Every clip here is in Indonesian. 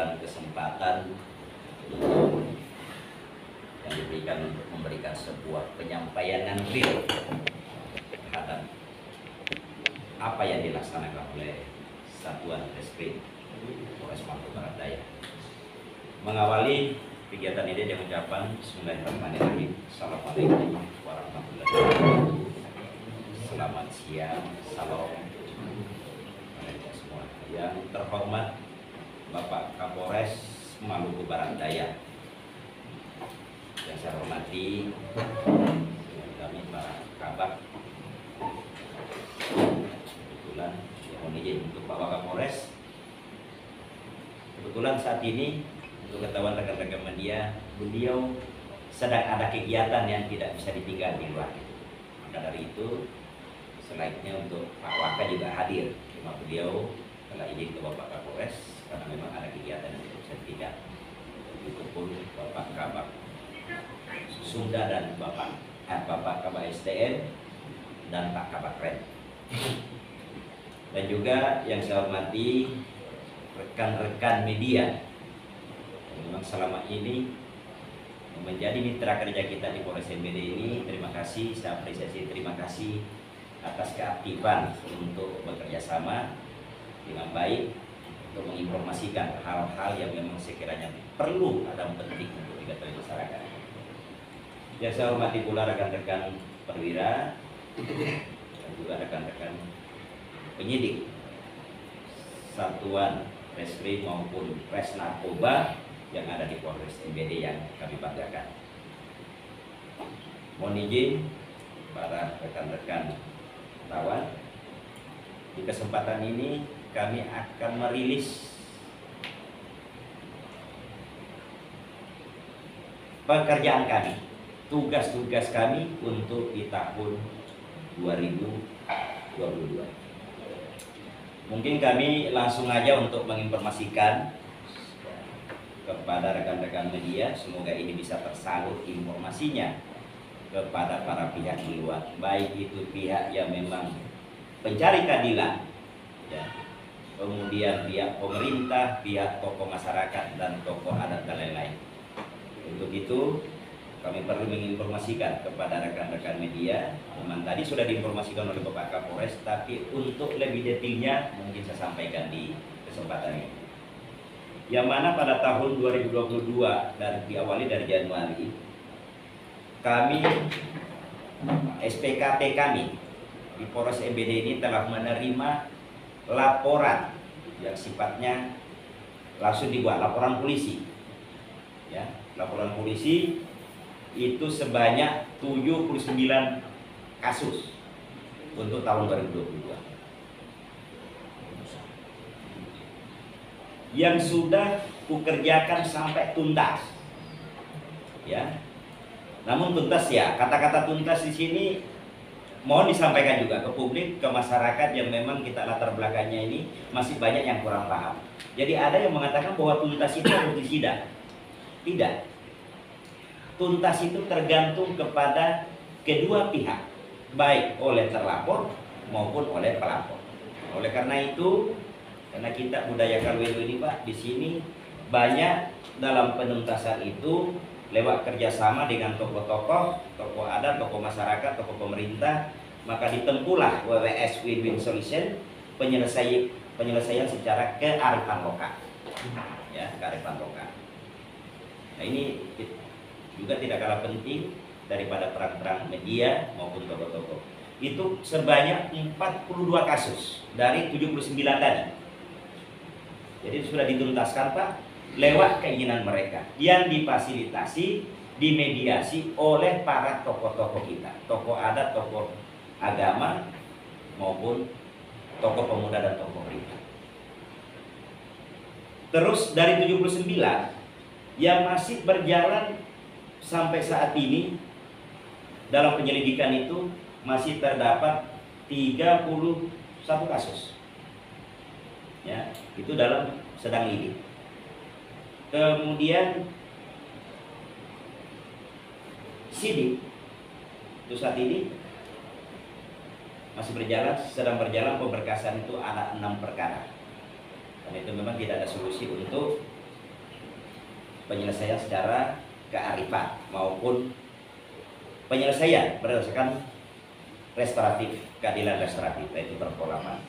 kebetulan kesempatan yang diberikan untuk memberikan sebuah penyampaian yang real terhadap apa yang dilaksanakan oleh Satuan Reskrim Polres Maluku Barat Daya. Mengawali kegiatan ini dengan ucapan Bismillahirrahmanirrahim. Assalamualaikum warahmatullahi wabarakatuh. Selamat siang, salam kepada semua. Yang terhormat Bapak Kapolres Maluku Barat Daya, yang saya hormati kami para kabak, kebetulan mohon izin untuk Bapak Kapolres. Kebetulan saat ini untuk ketahuan rekan-rekan media, beliau sedang ada kegiatan yang tidak bisa ditinggal di luar. Maka dari itu selainnya untuk Pak Waka juga hadir. Cuma beliau telah izin ke Bapak Kapolres karena memang ada kegiatan yang tidak bisa ditinggal. Itu pun Bapak Kabak Sunda dan Bapak Kabak SDN dan Pak Kabak Ren. Dan juga yang saya hormati rekan-rekan media yang memang selama ini menjadi mitra kerja kita di Polres MBD ini. Terima kasih, saya apresiasi, terima kasih atas keaktifan untuk bekerja sama dengan baik untuk menginformasikan hal-hal yang memang sekiranya perlu dan penting untuk diketahui masyarakat. Yang saya hormati pula rekan-rekan perwira dan juga rekan-rekan penyidik Satuan Reskrim maupun Res Narkoba yang ada di Polres MBD yang kami banggakan. Mohon izin para rekan-rekan wartawan, di kesempatan ini kami akan merilis pekerjaan kami, tugas-tugas kami untuk di tahun 2022. Mungkin kami langsung aja untuk menginformasikan kepada rekan-rekan media, semoga ini bisa tersalur informasinya kepada para pihak di luar, baik itu pihak yang memang pencari keadilan, ya, kemudian pihak pemerintah, pihak tokoh masyarakat dan tokoh adat dan lain-lain. Untuk itu kami perlu menginformasikan kepada rekan-rekan media. Memang tadi sudah diinformasikan oleh Bapak Kapolres, tapi untuk lebih detailnya mungkin saya sampaikan di kesempatan ini. Yang mana pada tahun 2022 dan diawali dari Januari, kami SPKP kami di Polres MBD ini telah menerima laporan yang sifatnya langsung dibuat, laporan polisi. Ya, laporan polisi itu sebanyak 79 kasus untuk tahun 2022. Yang sudah kukerjakan sampai tuntas, ya. Namun tuntas ya, kata-kata tuntas di sini mohon disampaikan juga ke publik, ke masyarakat yang memang kita latar belakangnya ini masih banyak yang kurang paham. Jadi ada yang mengatakan bahwa tuntas itu harus disidang. Tidak. Tuntas itu tergantung kepada kedua pihak, baik oleh terlapor maupun oleh pelapor. Oleh karena itu, karena kita budaya KWU ini Pak, di sini banyak dalam penuntasan itu lewat kerjasama dengan tokoh-tokoh, tokoh adat, tokoh masyarakat, tokoh pemerintah, maka ditempuhlah WWS Win-Win Solution, penyelesaian secara kearifan lokal, ya, kearifan lokal. Nah ini juga tidak kalah penting daripada peran-peran media maupun tokoh-tokoh. Itu sebanyak 42 kasus dari 79 tadi. Jadi sudah dituntaskan Pak, lewat keinginan mereka yang difasilitasi, dimediasi oleh para tokoh-tokoh kita, tokoh adat, tokoh agama maupun tokoh pemuda dan tokoh pemerintah. Terus dari 79 yang masih berjalan sampai saat ini dalam penyelidikan itu masih terdapat 31 kasus. Ya, itu dalam sedang lidik. Kemudian sidik itu saat ini masih berjalan, sedang berjalan pemberkasan itu ada 6 perkara. Dan itu memang tidak ada solusi untuk penyelesaian secara kearifan maupun penyelesaian berdasarkan restoratif, keadilan restoratif, yaitu perpolaman.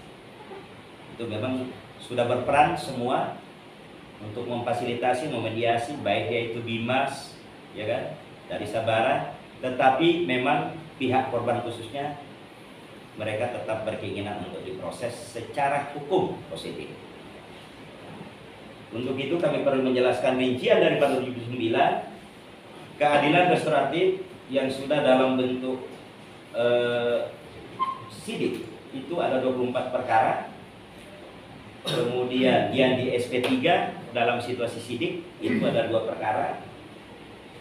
Itu memang sudah berperan semua untuk memfasilitasi, memediasi, baik yaitu Bimas, ya kan, dari Sabara, tetapi memang pihak korban khususnya mereka tetap berkeinginan untuk diproses secara hukum positif. Untuk itu kami perlu menjelaskan rincian dari pasal 79 keadilan restoratif yang sudah dalam bentuk sidik itu ada 24 perkara. Kemudian yang di SP3 dalam situasi sidik itu ada 2 perkara.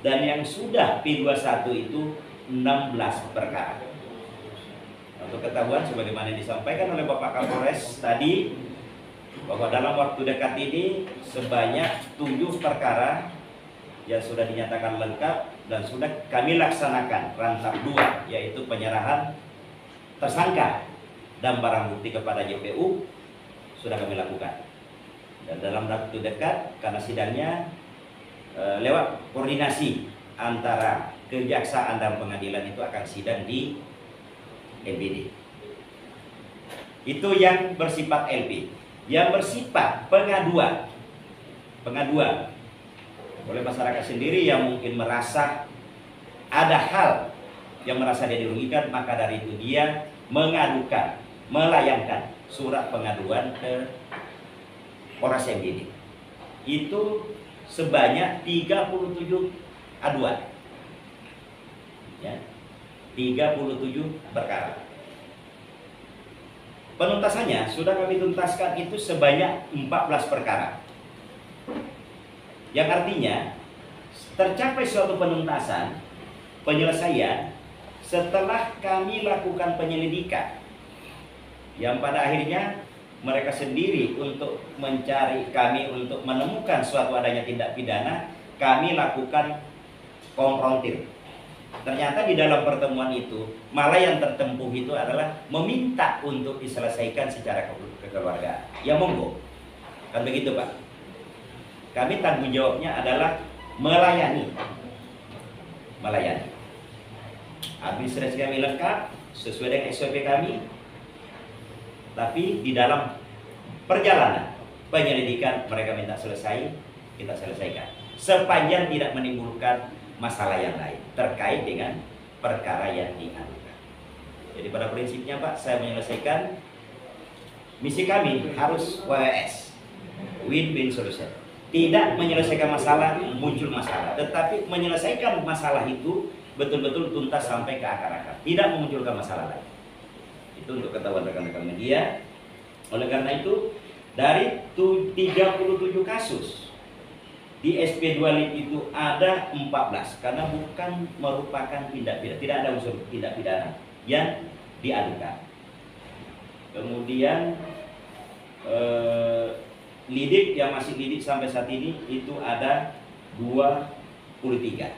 Dan yang sudah P21 itu 16 perkara. Untuk ketahuan sebagaimana disampaikan oleh Bapak Kapolres tadi, bahwa dalam waktu dekat ini sebanyak 7 perkara yang sudah dinyatakan lengkap dan sudah kami laksanakan rantap 2, yaitu penyerahan tersangka dan barang bukti kepada JPU sudah kami lakukan. Dan dalam waktu dekat karena sidangnya lewat koordinasi antara kejaksaan dan pengadilan itu akan sidang di MBD. Itu yang bersifat LP. Yang bersifat pengaduan oleh masyarakat sendiri yang mungkin merasa ada hal yang merasa dia dirugikan, maka dari itu dia mengadukan, melayangkan surat pengaduan ke Polres MBD. Itu sebanyak 37 aduan, ya, 37 perkara. Penuntasannya sudah kami tuntaskan itu sebanyak 14 perkara. Yang artinya tercapai suatu penuntasan, penyelesaian setelah kami lakukan penyelidikan, yang pada akhirnya mereka sendiri untuk mencari kami untuk menemukan suatu adanya tindak pidana, kami lakukan konfrontir. Ternyata di dalam pertemuan itu malah yang tertempuh itu adalah meminta untuk diselesaikan secara kekeluargaan. Ya monggo, kan begitu Pak. Kami tanggung jawabnya adalah melayani. Administrasi kami lengkap sesuai dengan SOP kami. Tapi di dalam perjalanan penyelidikan mereka minta selesai, kita selesaikan. Sepanjang tidak menimbulkan masalah yang lain terkait dengan perkara yang diadukan. Jadi pada prinsipnya Pak, saya menyelesaikan misi kami harus WWS, win-win solution. Tidak menyelesaikan masalah, muncul masalah, tetapi menyelesaikan masalah itu betul-betul tuntas sampai ke akar-akar, tidak memunculkan masalah lain. Itu untuk ketahuan rekan-rekan media. Oleh karena itu, dari 37 kasus di SP2 Lit itu ada 14 karena bukan merupakan tindak pidana, tidak ada unsur tindak pidana yang diadukan. Kemudian lidik yang masih lidik sampai saat ini itu ada 23.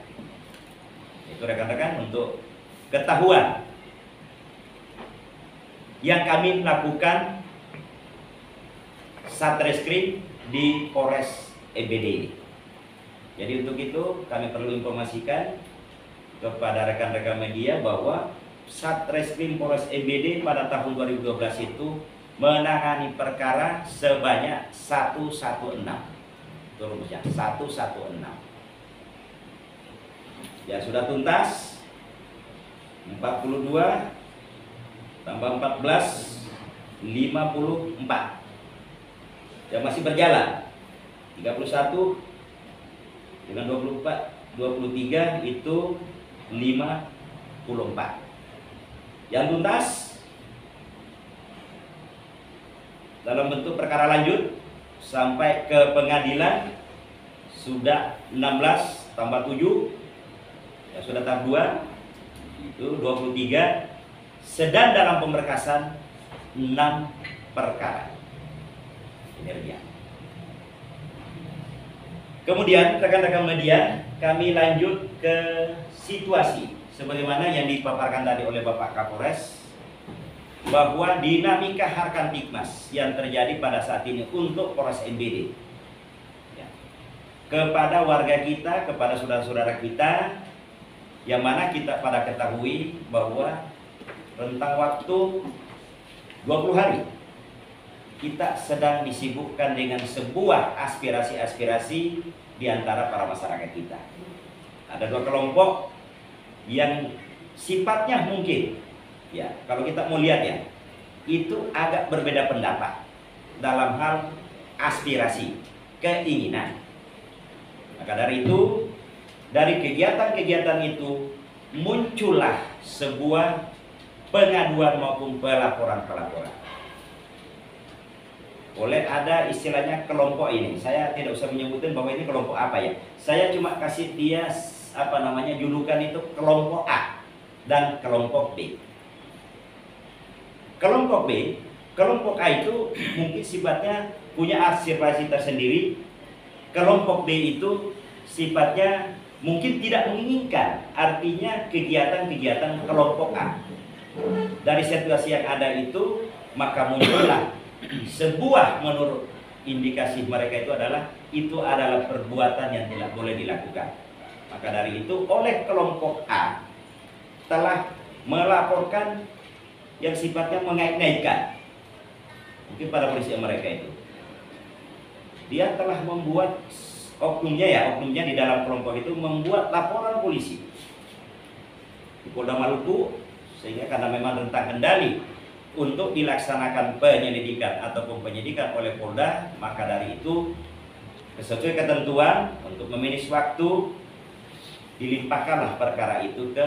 Itu rekan-rekan untuk ketahuan yang kami lakukan Satreskrim di Polres MBD ini. Jadi untuk itu kami perlu informasikan kepada rekan-rekan media bahwa Satreskrim Polres MBD pada tahun 2012 itu menangani perkara sebanyak 116. Itu rumusnya 116. Ya sudah tuntas 42 tambah 14 54. Yang masih berjalan 31 dengan 23 itu 54. Yang tuntas dalam bentuk perkara lanjut sampai ke pengadilan sudah 16 tambah 7, ya sudah tahap 2 itu 23, sedang dalam pemberkasan 6 perkara. Ini dia. Kemudian rekan-rekan media, kami lanjut ke situasi sebagaimana yang dipaparkan tadi oleh Bapak Kapolres, bahwa dinamika Harkan Tikmas yang terjadi pada saat ini untuk Polres MBD, ya, kepada warga kita, kepada saudara-saudara kita, yang mana kita pada ketahui bahwa rentang waktu 20 hari kita sedang disibukkan dengan sebuah aspirasi-aspirasi di antara para masyarakat kita. Ada dua kelompok yang sifatnya mungkin, ya, kalau kita mau lihat ya, itu agak berbeda pendapat dalam hal aspirasi, keinginan. Maka dari itu, dari kegiatan-kegiatan itu muncullah sebuah pengaduan maupun pelaporan-pelaporan. Boleh ada istilahnya kelompok ini. Saya tidak usah menyebutkan bahwa ini kelompok apa ya. Saya cuma kasih dia julukan itu kelompok A dan kelompok B. Kelompok B, kelompok A itu mungkin sifatnya punya aspirasi tersendiri. Kelompok B itu sifatnya mungkin tidak menginginkan, artinya kegiatan-kegiatan kelompok A. Dari situasi yang ada itu, maka muncullah sebuah, menurut indikasi mereka itu adalah perbuatan yang tidak boleh dilakukan. Maka dari itu oleh kelompok A telah melaporkan yang sifatnya mengait-ngaitkan, mungkin pada polisi mereka itu. Dia telah membuat oknumnya di dalam kelompok itu membuat laporan polisi di Polda Maluku, sehingga karena memang rentang kendali untuk dilaksanakan penyelidikan ataupun penyidikan oleh Polda, maka dari itu sesuai ketentuan untuk meminus waktu dilimpahkanlah perkara itu ke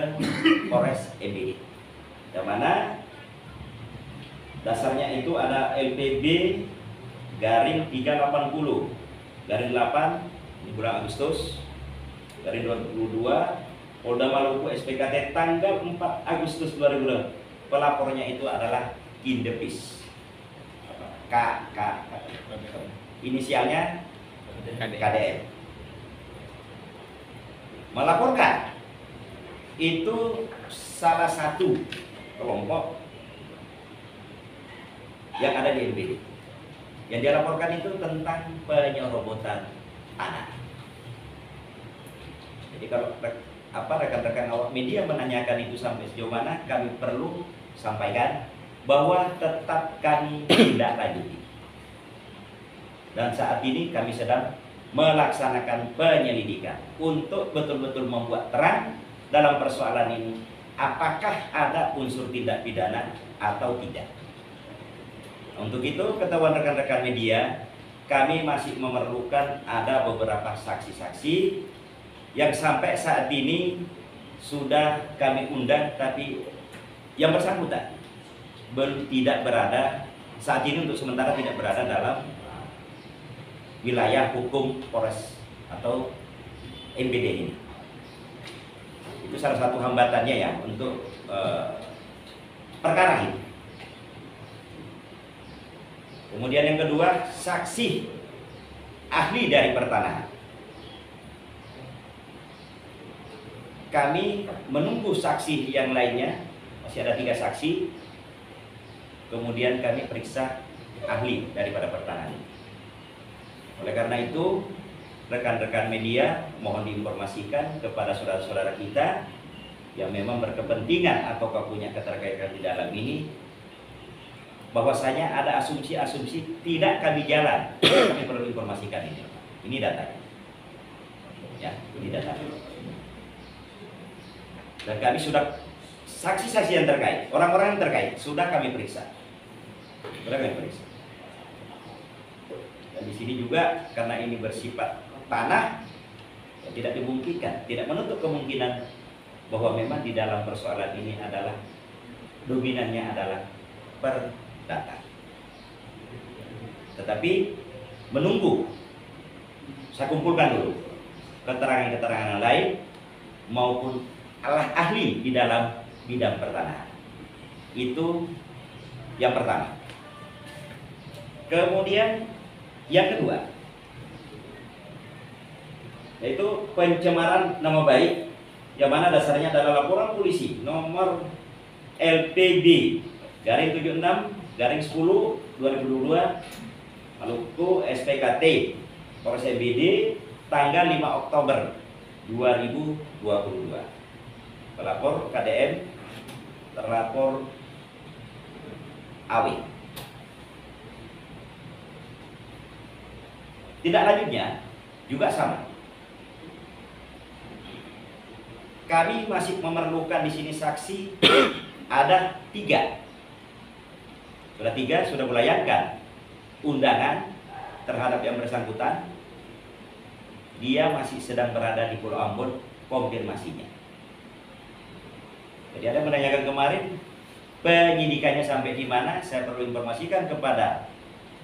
Polres MBD, yang mana dasarnya itu ada LPB garing 380 garing 8 di bulan Agustus garing 2022, Polda Maluku SPKT tanggal 4 Agustus 2022. Pelapornya itu adalah Indepis, inisialnya KDM. Melaporkan itu salah satu kelompok yang ada di NBD. Yang dia laporkan itu tentang penyerobotan tanah. Jadi kalau rekan-rekan awak media menanyakan itu sampai sejauh mana, kami perlu sampaikan bahwa tetap kami tidak lanjuti. Dan saat ini kami sedang melaksanakan penyelidikan untuk betul-betul membuat terang dalam persoalan ini, apakah ada unsur tindak pidana atau tidak. Untuk itu, ketahuan rekan-rekan media, kami masih memerlukan ada beberapa saksi-saksi yang sampai saat ini sudah kami undang, tapi yang bersangkutan tidak berada saat ini, untuk sementara tidak berada dalam wilayah hukum Polres atau MBD ini. Itu salah satu hambatannya ya untuk perkara ini. Kemudian yang kedua, saksi ahli dari pertanahan. Kami menunggu saksi yang lainnya, masih ada 3 saksi. Kemudian kami periksa ahli daripada pertanahan. Oleh karena itu, rekan-rekan media mohon diinformasikan kepada saudara-saudara kita yang memang berkepentingan atau punya keterkaitan di dalam ini, bahwasanya ada asumsi-asumsi tidak kami jalan. Kami perlu informasikan ini. Ini datanya. Ya, ini datanya. Dan kami sudah saksi-saksi yang terkait, orang-orang yang terkait sudah kami periksa. Dan di sini juga karena ini bersifat tanah, ya, tidak dimungkinkan, tidak menutup kemungkinan bahwa memang di dalam persoalan ini adalah dominannya adalah perdata. Tetapi menunggu, saya kumpulkan dulu keterangan-keterangan lain maupun ahli di dalam bidang pertanahan. Itu yang pertama. Kemudian yang kedua, yaitu pencemaran nama baik, yang mana dasarnya adalah laporan polisi nomor LPB garing 76 garing 10 2022 Maluku SPKT Polres MBD tanggal 5 Oktober 2022. Pelapor KDM, terlapor AW. Tindak lanjutnya juga sama. Kami masih memerlukan di sini saksi ada 3. Sudah 3 sudah melayangkan undangan terhadap yang bersangkutan. Dia masih sedang berada di Pulau Ambon, konfirmasinya. Jadi ada menanyakan kemarin penyidikannya sampai di mana. Saya perlu informasikan kepada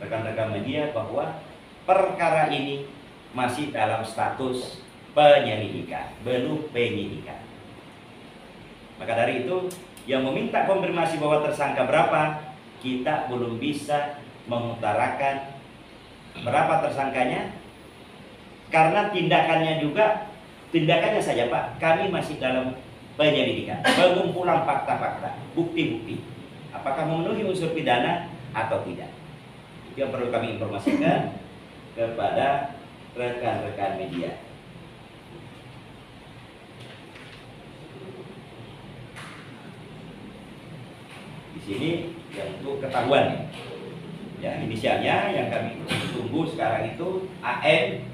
rekan-rekan media bahwa perkara ini masih dalam status penyelidikan, belum penyidikan. Maka dari itu, yang meminta konfirmasi bahwa tersangka berapa, kita belum bisa mengutarakan berapa tersangkanya, karena tindakannya saja Pak, kami masih dalam penyelidikan, pengumpulan fakta-fakta, bukti-bukti, apakah memenuhi unsur pidana atau tidak. Itu yang perlu kami informasikan kepada rekan-rekan media. Di sini yang untuk ketahuan ya, inisialnya yang kami tunggu sekarang itu AM,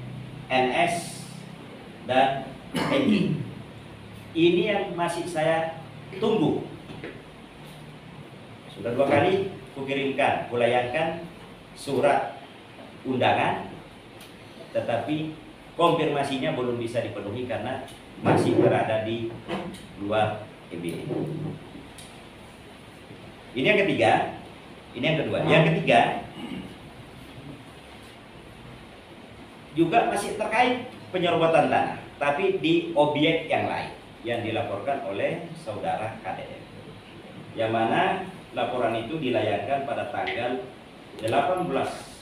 NS, dan NI. Ini yang masih saya tunggu. Sudah 2 kali kukirimkan, kulayangkan surat undangan, tetapi konfirmasinya belum bisa dipenuhi karena masih berada di luar EBD. Ini yang ketiga, ini yang kedua. Yang ketiga juga masih terkait penyerobotan tanah, tapi di objek yang lain yang dilaporkan oleh saudara KDM, yang mana laporan itu dilayangkan pada tanggal 18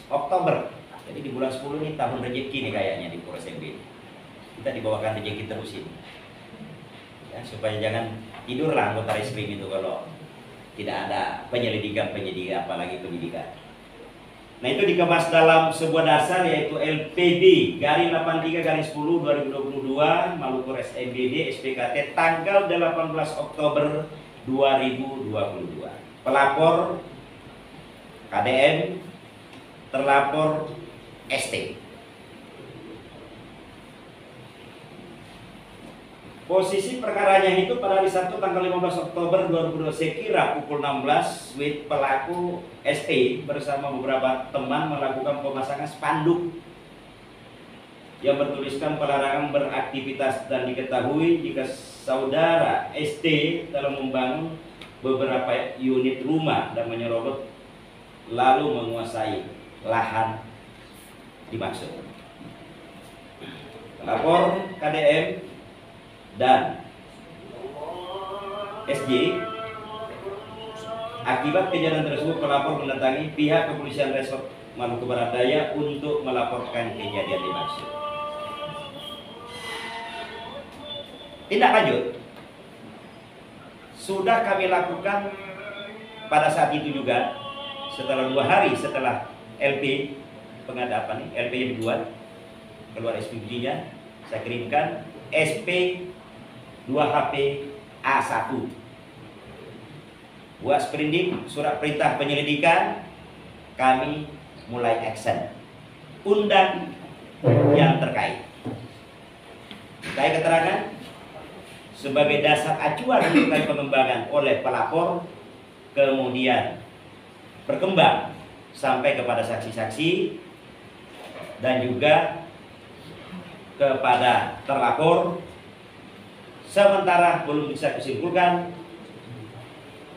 Oktober. Jadi di bulan 10 ini tahun rezeki nih kayaknya di Polres MB. Kita dibawakan rezeki terus ini ya, supaya jangan tidurlah anggota reskrim itu kalau tidak ada penyelidikan apalagi penyidikan. Nah, itu dikemas dalam sebuah dasar yaitu LPD garing 83/10/2022 Maluku Res MBD SPKT tanggal 18 Oktober 2022. Pelapor KDM, terlapor ST. Posisi perkaranya itu pada hari Sabtu tanggal 15 Oktober 2022 sekira pukul 16 WIT pelaku ST bersama beberapa teman melakukan pemasangan spanduk yang bertuliskan pelarangan beraktivitas, dan diketahui jika saudara ST telah membangun beberapa unit rumah dan menyerobot lalu menguasai lahan dimaksud. Pelapor KDM dan SJ, akibat kejadian tersebut pelapor mendatangi pihak kepolisian Resort Maluku Barat Daya untuk melaporkan kejadian dimaksud. Tindak lanjut sudah kami lakukan pada saat itu juga, setelah 2 hari setelah LP pengadapan LP yang dibuat keluar SPG-nya, saya kirimkan SP 2 HP A1 buat sprindik surat perintah penyelidikan. Kami mulai action, undang yang terkait keterangan sebagai dasar acuan terkait pengembangan oleh pelapor, kemudian berkembang sampai kepada saksi-saksi dan juga kepada terlapor. Sementara belum bisa disimpulkan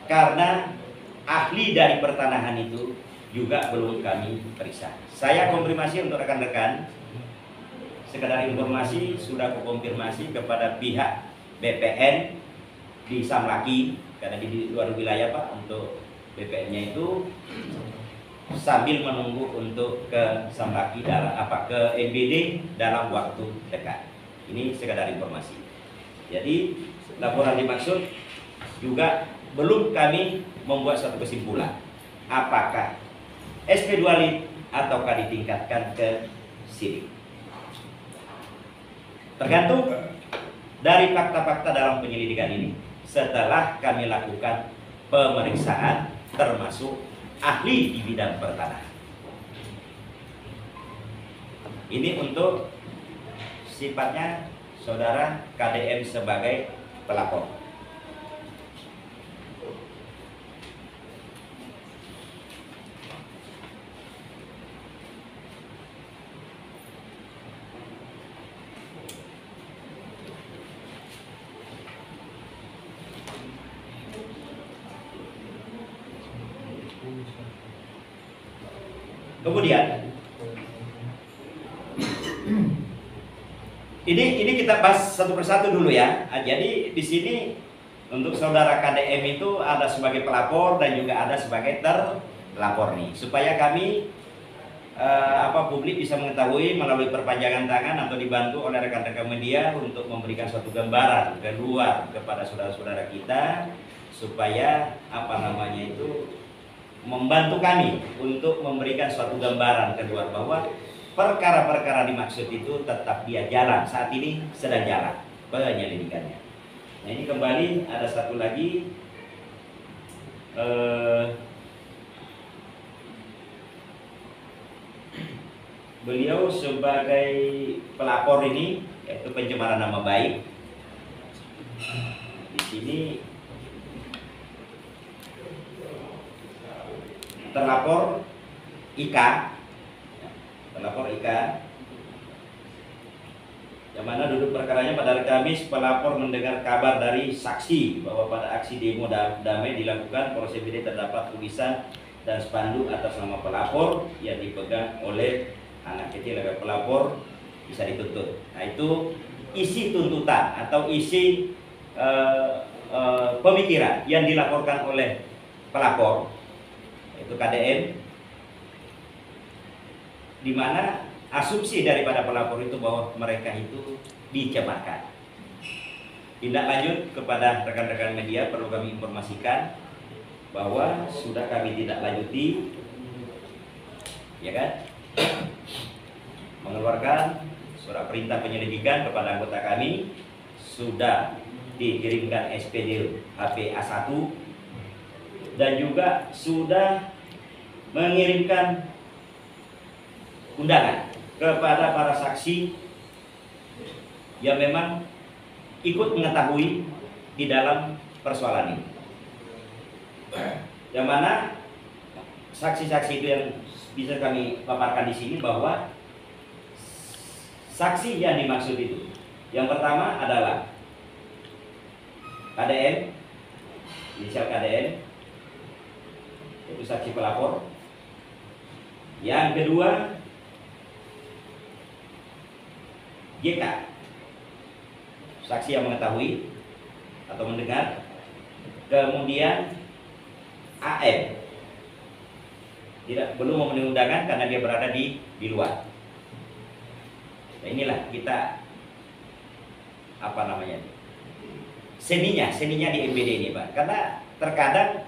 karena ahli dari pertanahan itu juga belum kami periksa. Saya konfirmasi untuk rekan-rekan, sekedar informasi sudah kukonfirmasi kepada pihak BPN di Samlaki, karena di luar wilayah Pak, untuk BPN-nya itu sambil menunggu untuk ke Samlaki ke MBD dalam waktu dekat. Ini sekedar informasi. Jadi laporan dimaksud juga belum kami membuat suatu kesimpulan apakah SP2 lit ataukah ditingkatkan ke sidik. Tergantung dari fakta-fakta dalam penyelidikan ini setelah kami lakukan pemeriksaan termasuk ahli di bidang pertanahan. Ini untuk sifatnya saudara KDM sebagai pelapor. Kemudian ini kita bahas satu persatu dulu ya. Jadi di sini untuk saudara KDM itu ada sebagai pelapor dan juga ada sebagai terlapor nih, supaya kami publik bisa mengetahui melalui perpanjangan tangan atau dibantu oleh rekan-rekan media untuk memberikan suatu gambaran keluar kepada saudara-saudara kita, supaya membantu kami untuk memberikan suatu gambaran keluar bahwa perkara-perkara dimaksud itu tetap dia jalan, saat ini sedang jalan penyelidikannya. Nah, ini kembali ada satu lagi beliau sebagai pelapor ini yaitu pencemaran nama baik. Di sini terlapor Ika, yang mana duduk perkaranya pada hari Kamis. Pelapor mendengar kabar dari saksi bahwa pada aksi demo damai dilakukan Polres BD terdapat tulisan dan spanduk atas nama pelapor yang dipegang oleh anak kecil agar pelapor bisa dituntut. Nah, itu isi tuntutan atau isi pemikiran yang dilaporkan oleh pelapor, yaitu KDM, di mana asumsi daripada pelapor itu bahwa mereka itu dicemarkan. Tindak lanjut kepada rekan-rekan media perlu kami informasikan bahwa sudah kami tindak lanjuti, ya kan, mengeluarkan surat perintah penyelidikan kepada anggota kami, sudah dikirimkan SPD HP A1 dan juga sudah mengirimkan undangan kepada para saksi yang memang ikut mengetahui di dalam persoalan ini, yang mana saksi-saksi itu yang bisa kami paparkan di sini bahwa saksi yang dimaksud itu yang pertama adalah KDM, inisial KDM, itu saksi pelapor. Yang kedua JK, saksi yang mengetahui atau mendengar. Kemudian AM, belum memenuhi undangan karena dia berada di luar. Nah, inilah kita seninya di MBD ini, Pak. Karena terkadang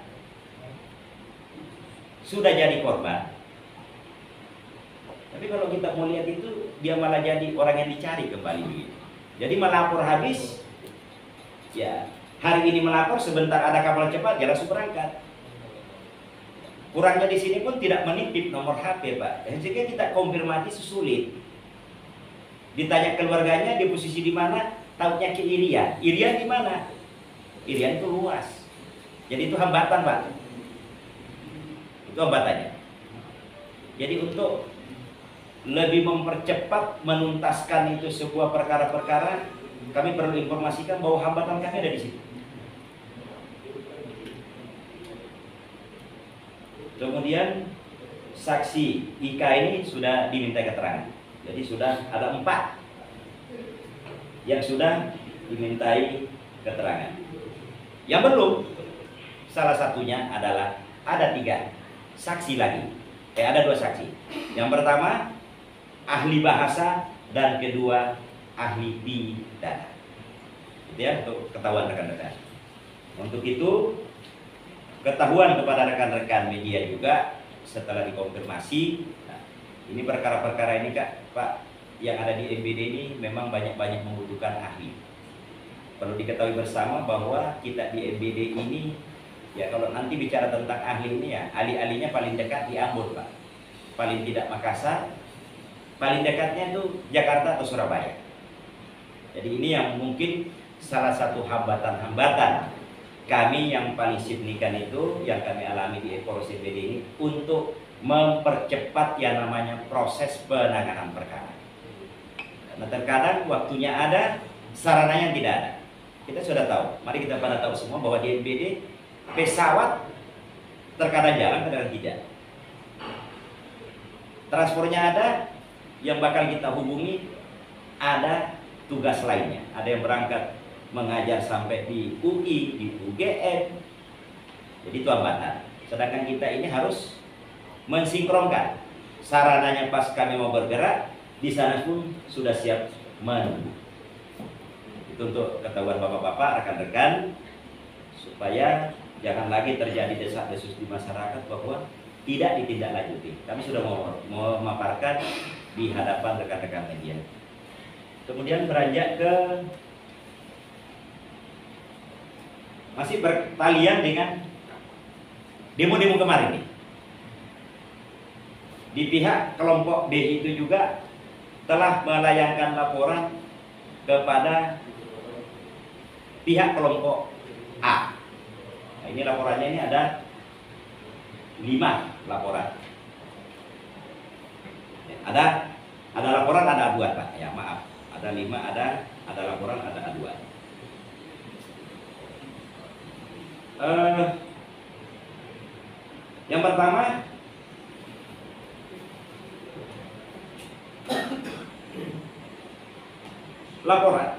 sudah jadi korban, tapi kalau kita mau lihat itu dia malah jadi orang yang dicari kembali begitu. Jadi melapor habis, ya hari ini melapor, sebentar ada kapal cepat dia langsung berangkat. Kurangnya di sini pun tidak menitip nomor HP, Pak. Sehingga kita konfirmasi sulit. Ditanya keluarganya di posisi di mana, tahunya ke Irian. Irian di mana? Irian itu luas. Jadi itu hambatan, Pak. Itu hambatannya. Jadi untuk lebih mempercepat menuntaskan itu sebuah perkara-perkara, kami perlu informasikan bahwa hambatan kami ada di situ. Kemudian saksi Ika ini sudah diminta keterangan. Jadi sudah ada 4 yang sudah dimintai keterangan. Yang belum, salah satunya adalah ada 3 saksi lagi. Ada 2 saksi. Yang pertama ahli bahasa dan kedua ahli pidana. Itu ya, untuk ketahuan rekan-rekan. Untuk itu ketahuan kepada rekan-rekan media juga setelah dikonfirmasi. Nah, ini perkara-perkara ini Pak yang ada di MBD ini memang banyak-banyak membutuhkan ahli. Perlu diketahui bersama bahwa kita di MBD ini, ya kalau nanti bicara tentang ahli ini ya, ahli-ahlinya paling dekat di Ambon Pak. Paling tidak Makassar, paling dekatnya itu Jakarta atau Surabaya. Jadi ini yang mungkin salah satu hambatan-hambatan kami yang paling signifikan itu yang kami alami di Poros MBD ini untuk mempercepat yang namanya proses penanganan perkara. Karena terkadang waktunya ada, sarananya tidak ada. Kita sudah tahu, mari kita pada tahu semua bahwa di MBD pesawat terkadang jalan, terkadang tidak. Transportnya ada, yang bakal kita hubungi ada tugas lainnya. Ada yang berangkat mengajar sampai di UI, di UGM. Jadi itu hambatan. Sedangkan kita ini harus mensinkronkan. Sarananya pas kami mau bergerak, di sana pun sudah siap menunggu. Itu untuk ketahuan bapak-bapak, rekan-rekan, supaya jangan lagi terjadi desak-desus di masyarakat bahwa tidak ditindaklanjuti. Kami sudah mau memaparkan di hadapan rekan-rekan media. Kemudian beranjak ke masih bertalian dengan demo-demo kemarin nih. Di pihak kelompok D itu juga telah melayangkan laporan kepada pihak kelompok A. Nah, ini laporannya ini ada 5 laporan. Ada laporan, ada aduan Pak. Ya maaf, ada 5, ada laporan, ada aduan. Yang pertama, laporan,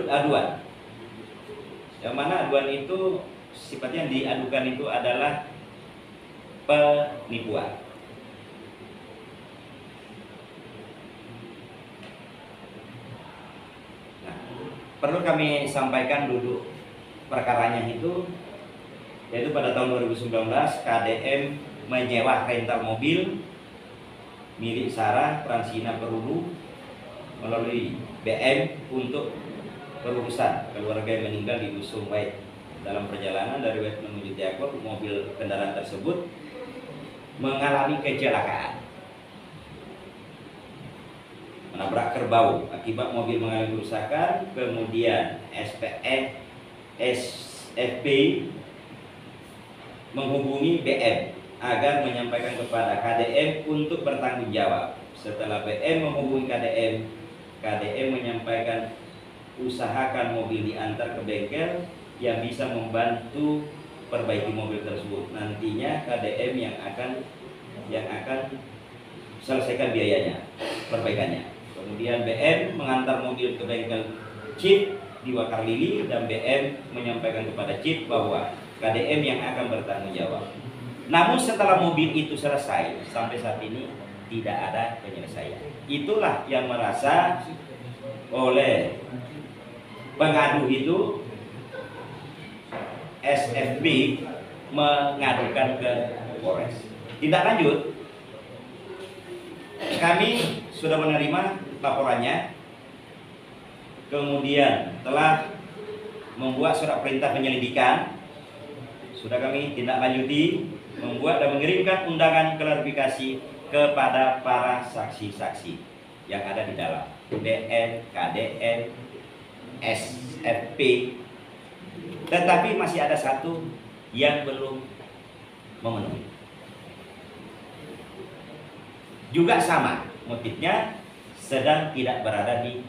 aduan. Yang mana aduan itu sifatnya yang diadukan itu adalah penipuan. Nah, perlu kami sampaikan dulu perkaranya itu, yaitu pada tahun 2019 KDM menyewa rental mobil milik Sarah Pransina Perulu melalui BM untuk berurusan keluarga yang meninggal di Dusun Wait. Dalam perjalanan dari Wait menuju Tiakor, mobil kendaraan tersebut mengalami kecelakaan, menabrak kerbau. Akibat mobil mengalami kerusakan, kemudian SFP menghubungi BM agar menyampaikan kepada KDM untuk bertanggung jawab. Setelah BM menghubungi KDM menyampaikan usahakan mobil diantar ke bengkel yang bisa membantu perbaiki mobil tersebut. Nantinya KDM yang akan selesaikan biayanya, perbaikannya. Kemudian BM mengantar mobil ke bengkel Chip di Wakarlili dan BM menyampaikan kepada Chip bahwa KDM yang akan bertanggung jawab. Namun setelah mobil itu selesai, sampai saat ini tidak ada penyelesaian. Itulah yang merasa oleh pengadu itu, SFB mengadukan ke Polres. Tindak lanjut, kami sudah menerima laporannya, kemudian telah membuat surat perintah penyelidikan, sudah kami tindak lanjuti, membuat dan mengirimkan undangan klarifikasi kepada para saksi-saksi yang ada di dalam BN, KDN, SFP. Tetapi masih ada satu yang belum memenuhi. Juga sama motifnya, sedang tidak berada di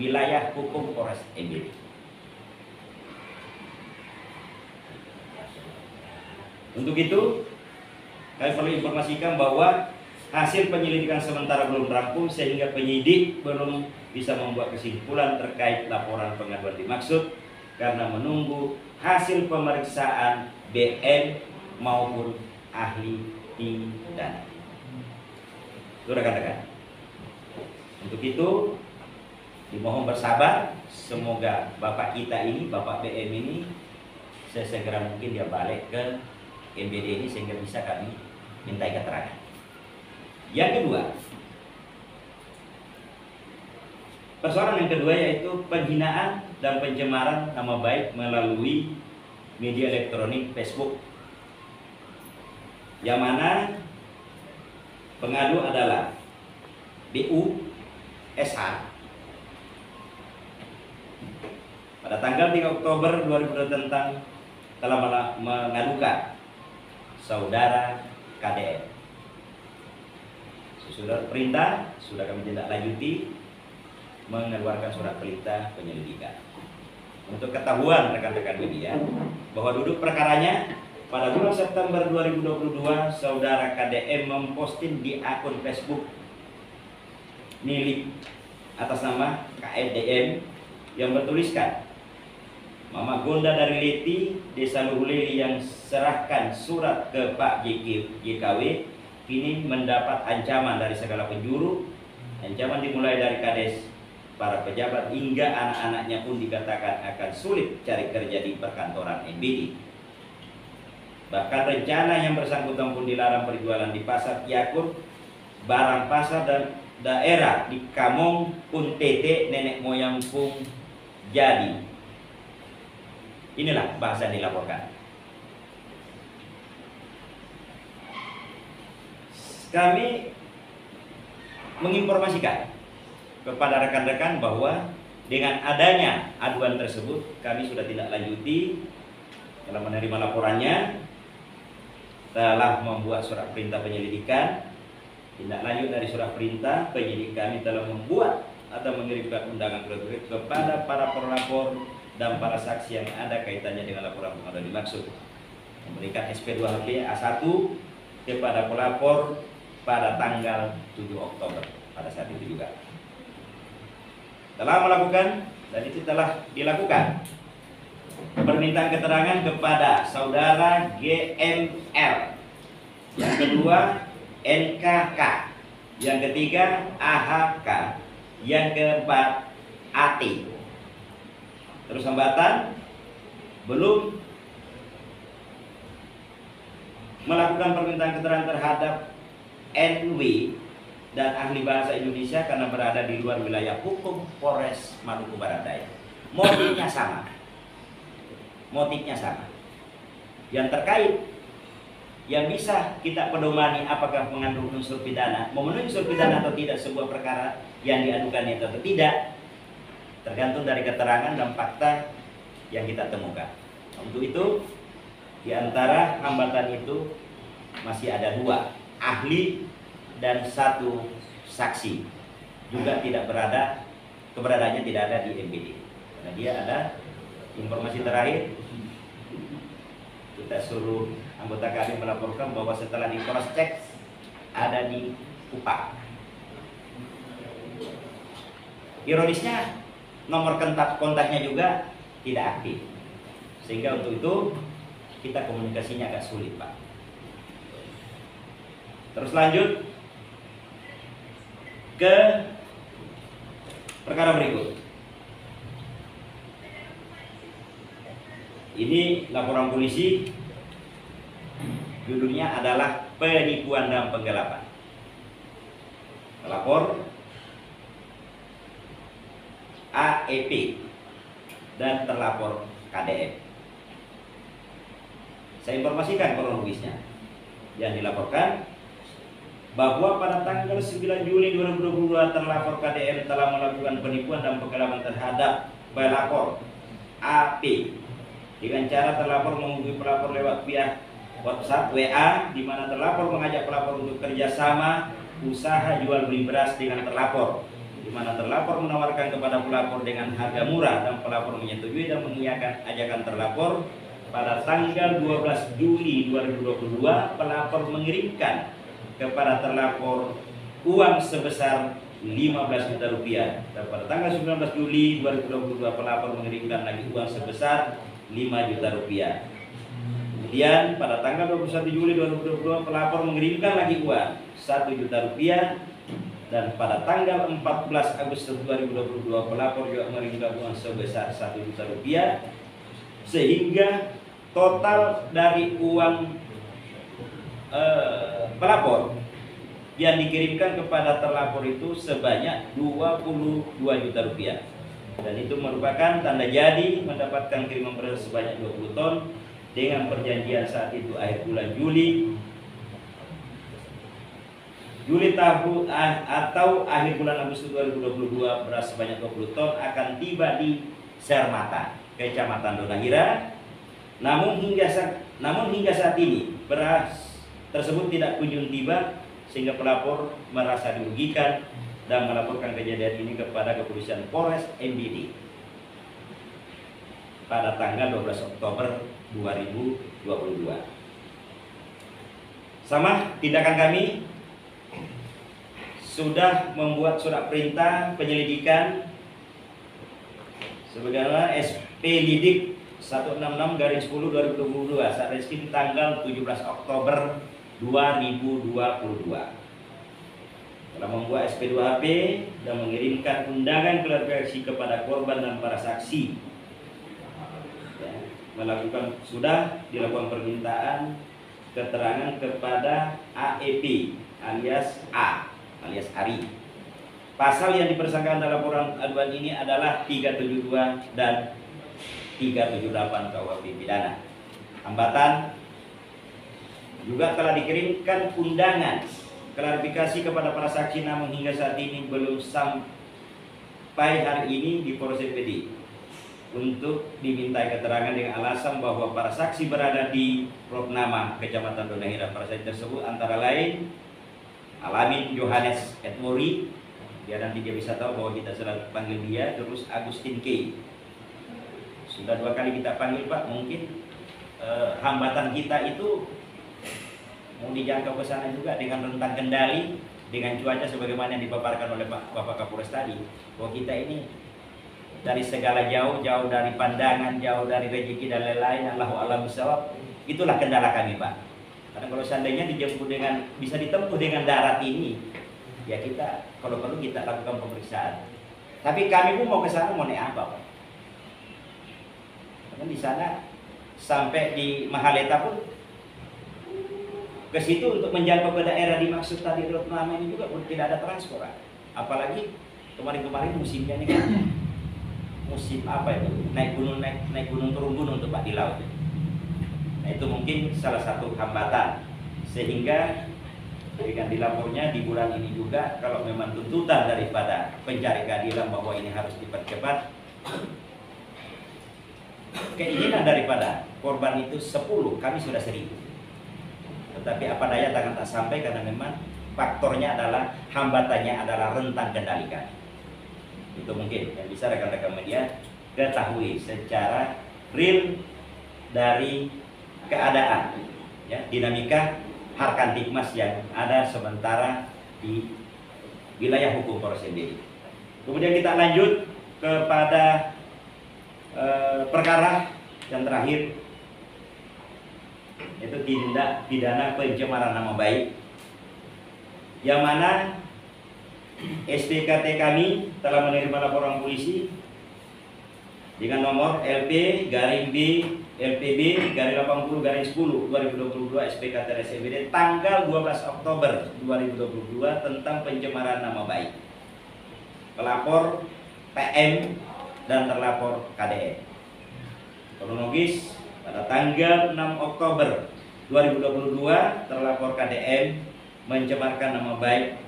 wilayah hukum Polres MBD. Untuk itu, kami perlu informasikan bahwa hasil penyelidikan sementara belum rampung sehingga penyidik belum bisa membuat kesimpulan terkait laporan pengaduan dimaksud karena menunggu hasil pemeriksaan BM maupun ahli pidana. Itu rekan-rekan. Untuk itu dimohon bersabar, semoga Bapak kita ini, Bapak BM ini sesegera mungkin dia balik ke MBD ini sehingga bisa kami mintai keterangan. Yang kedua, Persoalan yang kedua yaitu penghinaan dan pencemaran nama baik melalui media elektronik Facebook, yang mana pengadu adalah BU SH. Pada tanggal 3 Oktober 2002 tentang telah mengadukan saudara KDM. Sesudah perintah, sudah kami tindak lanjuti mengeluarkan surat perintah penyelidikan. Untuk ketahuan rekan-rekan media bahwa duduk perkaranya pada bulan September 2022, saudara KDM memposting di akun Facebook milik atas nama KFDM yang bertuliskan, Mama Gonda dari Leti, Desa Luhuleli yang serahkan surat ke Pak JKW kini mendapat ancaman dari segala penjuru. Ancaman dimulai dari kades, para pejabat hingga anak-anaknya pun dikatakan akan sulit cari kerja di perkantoran NBD. Bahkan rencana yang bersangkutan pun dilarang berjualan di pasar Yakut, barang pasar dan daerah di Kamong pun tete nenek moyang pun jadi. Inilah bahasa yang dilaporkan. Kami menginformasikan kepada rekan-rekan bahwa dengan adanya aduan tersebut, kami sudah tindak lanjuti, telah menerima laporannya, telah membuat surat perintah penyelidikan. Tindak lanjut dari surat perintah penyidik kami telah membuat atau mengirimkan undangan kepada para pelapor dan para saksi yang ada kaitannya dengan laporan pengaduan dimaksud, memberikan SP2HP A1 kepada pelapor pada tanggal 7 Oktober pada saat itu juga. Telah melakukan, dan itu telah dilakukan, permintaan keterangan kepada saudara GML, yang kedua NKK, yang ketiga AHK, yang keempat AT. Terus hambatan belum melakukan permintaan keterangan terhadap NW dan ahli bahasa Indonesia karena berada di luar wilayah hukum Polres Maluku Barat Daya. Motifnya sama. Yang terkait yang bisa kita pedomani apakah mengandung unsur pidana, memenuhi unsur pidana atau tidak sebuah perkara yang diadukan itu atau tidak, tergantung dari keterangan dan fakta yang kita temukan. Untuk itu, di antara hambatan itu masih ada 2 ahli dan 1 saksi, juga tidak berada, keberadaannya tidak ada di MBD. Karena dia ada informasi terakhir, kita suruh anggota kami melaporkan bahwa setelah di cross check ada di Kupang. Ironisnya nomor kontaknya juga tidak aktif, sehingga untuk itu kita komunikasinya agak sulit, Pak. Terus lanjut ke perkara berikut. Ini laporan polisi, judulnya adalah penipuan dan penggelapan. Pelapor AEP dan terlapor KDM. Saya informasikan kronologisnya. Yang dilaporkan bahwa pada tanggal 9 Juli 2022 terlapor KDM telah melakukan penipuan dan penggelapan terhadap pelapor AP dengan cara terlapor menghubungi pelapor lewat via WhatsApp WA, di mana terlapor mengajak pelapor untuk kerjasama usaha jual beli beras dengan terlapor, di mana terlapor menawarkan kepada pelapor dengan harga murah dan pelapor menyetujui dan mengiyakan ajakan terlapor. Pada tanggal 12 Juli 2022 pelapor mengirimkan kepada terlapor uang sebesar 15 juta rupiah, dan pada tanggal 19 Juli 2022 pelapor mengirimkan lagi uang sebesar 5 juta rupiah. Kemudian pada tanggal 21 Juli 2022 pelapor mengirimkan lagi uang 1 juta rupiah, dan pada tanggal 14 Agustus 2022 pelapor juga mengirimkan uang sebesar 1 juta rupiah, sehingga total dari uang pelapor yang dikirimkan kepada terlapor itu sebanyak 22 juta rupiah. Dan itu merupakan tanda jadi mendapatkan kiriman beras sebanyak 20 ton dengan perjanjian saat itu akhir bulan Juli tahun atau akhir bulan Agustus 2022 beras sebanyak 20 ton akan tiba di Sermata, Kecamatan Donahira. Namun hingga saat ini beras tersebut tidak kunjung tiba sehingga pelapor merasa dirugikan dan melaporkan kejadian ini kepada Kepolisian Polres MBD pada tanggal 12 Oktober 2022. Sama tindakan kami sudah membuat surat perintah penyelidikan sebagaimana SP Lidik 166/10/2022 Satreskrim tanggal 17 Oktober 2022 telah membuat SP2HP dan mengirimkan undangan klarifikasi kepada korban dan para saksi. Sudah dilakukan permintaan keterangan kepada AEP alias A alias Ari. Pasal yang dipersangkakan dalam laporan aduan ini adalah 372 dan 378 KUHP pidana. Hambatan juga telah dikirimkan undangan klarifikasi kepada para saksi, namun hingga saat ini belum sampai hari ini di Polres MBD untuk dimintai keterangan dengan alasan bahwa para saksi berada di Rotnama, Kecamatan Donahira. Para saksi tersebut antara lain Alamin Johannes Edmori, dia nanti dia bisa tahu bahwa kita selalu panggil dia, terus Agustin K. Sudah 2 kali kita panggil Pak, mungkin hambatan kita itu mau dijangkau ke sana juga dengan rentang kendali, dengan cuaca sebagaimana yang dipaparkan oleh Bapak Kapolres tadi, bahwa kita ini dari segala jauh dari pandangan, jauh dari rezeki dan lain-lain, Allahu a'lam bishawab. Itulah kendala kami Pak. Karena kalau seandainya dijemput dengan bisa ditempuh dengan darat ini, ya kita kalau perlu kita lakukan pemeriksaan. Tapi kami pun mau ke sana mau naik apa Pak? Karena di sana sampai di Mahaleta pun ke situ untuk menjangkau ke daerah dimaksud tadi Rotnama ini juga tidak ada transport. Apalagi kemarin musimnya ini kan musim apa itu, naik gunung turun gunung untuk Pak di laut. Nah itu mungkin salah satu hambatan sehingga dengan dilapornya di bulan ini juga, kalau memang tuntutan daripada pencari keadilan bahwa ini harus dipercepat, keinginan daripada korban itu 10, kami sudah 1000. Tetapi apa daya tangan tak sampai karena memang faktornya adalah hambatannya adalah rentang kendalikan. Itu mungkin yang bisa rekan-rekan media ketahui secara real dari keadaan, ya, dinamika Harkantipmas yang ada sementara di wilayah hukum Polres MBD. Kemudian kita lanjut kepada perkara yang terakhir, yaitu tindak pidana pencemaran nama baik, yang mana SPKT kami telah menerima laporan polisi dengan nomor LP-B-LPB-80-10/2022 SPKT RSMBD tanggal 12 Oktober 2022 tentang pencemaran nama baik. Pelapor PM dan terlapor KDE. Kronologis pada tanggal 6 Oktober 2022 terlapor KDM mencemarkan nama baik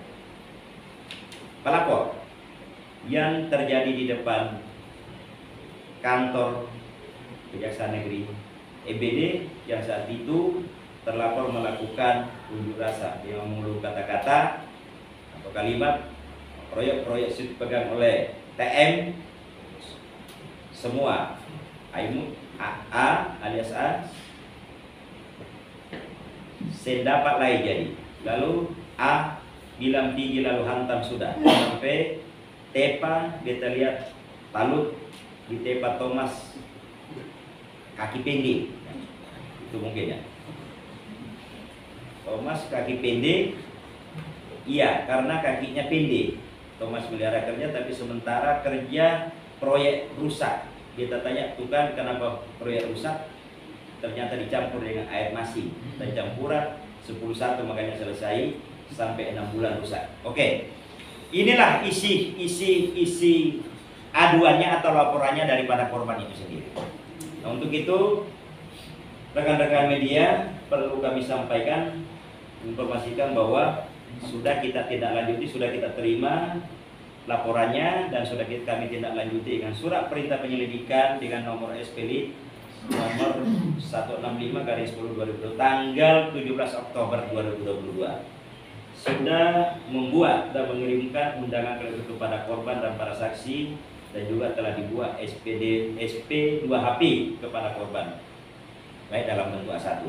pelapor yang terjadi di depan kantor Kejaksaan Negeri MBD yang saat itu terlapor melakukan unjuk rasa yang mengulur kata-kata atau kalimat proyek-proyek dipegang oleh TM semua Aimut A alias A sendapat lagi jadi, lalu A bilang tinggi lalu hantam sudah sampai Tepa kita lihat talut di Tepa Thomas kaki pendek, itu mungkin ya Thomas kaki pendek, iya karena kakinya pendek Thomas melihara kerja, tapi sementara kerja proyek rusak. Kita tanya tuh kan kenapa proyek rusak, ternyata dicampur dengan air masin dan campuran 10-1 makanya selesai. sampai 6 bulan rusak. Oke. Inilah isi aduannya atau laporannya daripada korban itu sendiri. Nah, untuk itu rekan-rekan media perlu kami sampaikan, informasikan bahwa sudah kita tindak lanjuti, sudah kita terima laporannya dan sudah kami tindak lanjuti dengan surat perintah penyelidikan dengan nomor SPL nomor 165/10/2020 tanggal 17 Oktober 2022. Sudah membuat dan mengirimkan undangan kepada korban dan para saksi dan juga telah dibuat SP2HP kepada korban baik dalam bentuk A1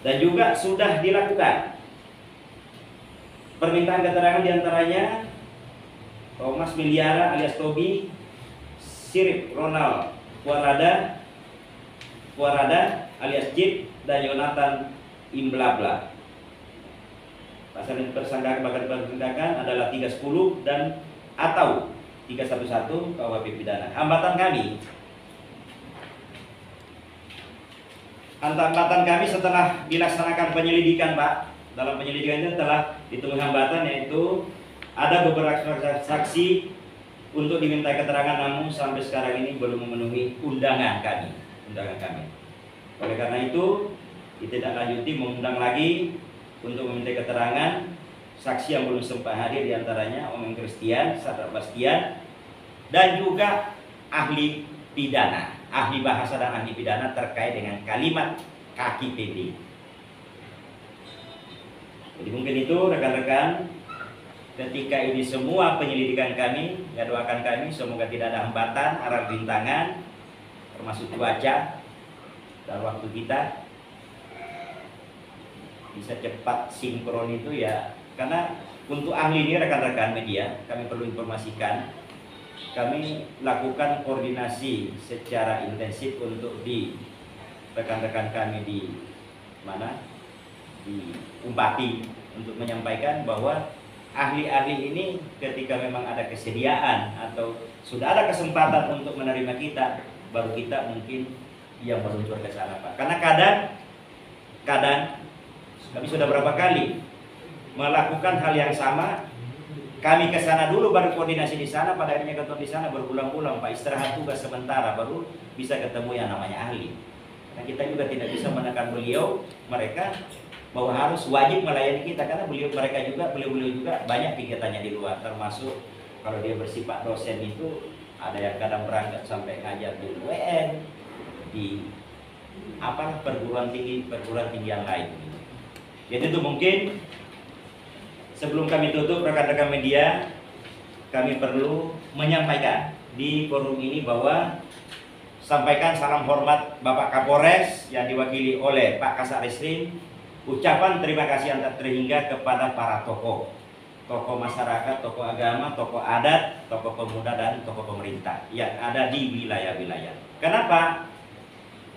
dan juga sudah dilakukan permintaan keterangan diantaranya Thomas Miliara alias Tobi, Sirip Ronald Puarada alias Jip, dan Yonatan Imblabla. Pasal yang tersangka kebakaran tindakan adalah 310 dan atau 311 KUHP pidana. Hambatan kami setelah dilaksanakan penyelidikan, Pak. Dalam penyelidikan itu telah ditemui hambatan, yaitu ada beberapa saksi untuk diminta keterangan, namun sampai sekarang ini belum memenuhi undangan kami. Oleh karena itu, ditindaklanjuti mengundang lagi untuk meminta keterangan saksi yang belum sempat hadir, diantaranya Om Christian, Sadar Bastian, dan juga ahli pidana, ahli bahasa dan ahli pidana terkait dengan kalimat kaki PD. Jadi mungkin itu rekan-rekan, ketika ini semua penyelidikan kami, ya doakan kami semoga tidak ada hambatan, arah rintangan, termasuk cuaca dan waktu kita bisa cepat sinkron itu ya, karena untuk ahli ini rekan-rekan media kami perlu informasikan, kami lakukan koordinasi secara intensif untuk di rekan-rekan kami di mana di Umpati untuk menyampaikan bahwa ahli-ahli ini ketika memang ada kesediaan atau sudah ada kesempatan untuk menerima kita, baru kita mungkin yang meluncur ke sana, Pak. Karena kadang kami sudah berapa kali melakukan hal yang sama. Kami ke sana dulu baru koordinasi di sana, pada akhirnya ketemu di sana berbulan-bulan, Pak, istirahat tugas sementara baru bisa ketemu yang namanya ahli. Nah, kita juga tidak bisa menekan mereka bahwa harus wajib melayani kita, karena beliau juga banyak kegiatannya di luar, termasuk kalau dia bersifat dosen itu ada yang kadang berangkat sampai ngajar di UN, di perguruan tinggi yang lain. Jadi itu mungkin sebelum kami tutup, rekan-rekan media, kami perlu menyampaikan di forum ini bahwa sampaikan salam hormat Bapak Kapolres yang diwakili oleh Pak Kasat Reskrim, ucapan terima kasih yang tak terhingga kepada para tokoh masyarakat, tokoh agama, tokoh adat, tokoh pemuda, dan tokoh pemerintah yang ada di wilayah-wilayah. Kenapa?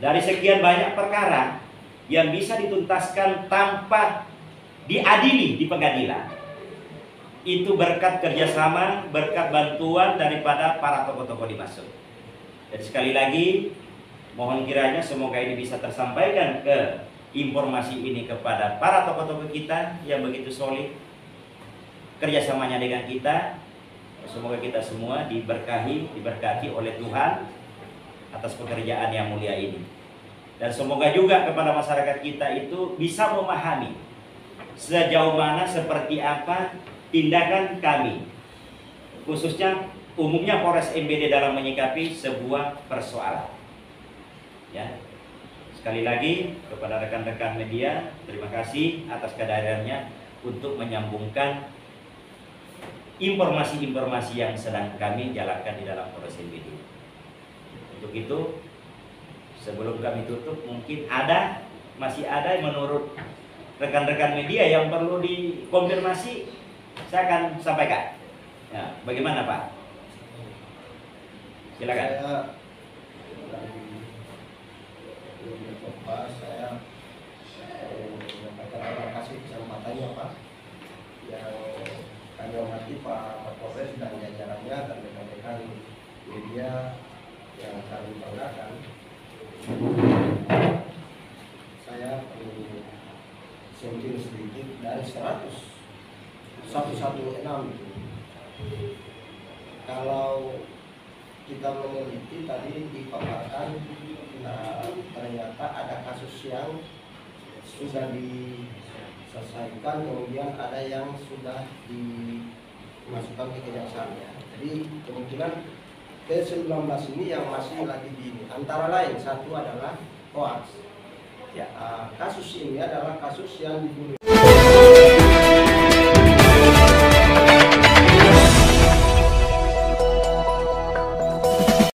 Dari sekian banyak perkara yang bisa dituntaskan tanpa diadili di pengadilan, itu berkat kerjasama, berkat bantuan daripada para tokoh-tokoh di Masuk. Jadi sekali lagi, mohon kiranya semoga ini bisa tersampaikan ke informasi ini kepada para tokoh-tokoh kita yang begitu solid kerjasamanya dengan kita. Semoga kita semua diberkati oleh Tuhan atas pekerjaan yang mulia ini. Dan semoga juga kepada masyarakat kita itu bisa memahami sejauh mana, seperti apa tindakan kami, khususnya umumnya Polres MBD dalam menyikapi sebuah persoalan. Ya, sekali lagi kepada rekan-rekan media, terima kasih atas kehadirannya untuk menyambungkan informasi-informasi yang sedang kami jalankan di dalam Polres MBD. Untuk itu, sebelum kami tutup, mungkin masih ada menurut rekan-rekan media yang perlu dikonfirmasi, saya akan sampaikan. Ya, bagaimana Pak? Silakan. Saya menyampaikan terima kasih kesempatannya, Pak, yang kami hormati Pak Kapolres dan jajarannya dan rekan-rekan media yang kami banggakan. Saya perlu sentil sedikit dari 116 itu. Kalau kita meneliti tadi dipaparkan, ternyata ada kasus yang sudah diselesaikan, kemudian ada yang sudah dimasukkan ke kejaksaan. Jadi kemungkinan ke-19 ini yang masih lagi antara lain satu adalah hoax. Kasus ini adalah kasus yang dibunuh.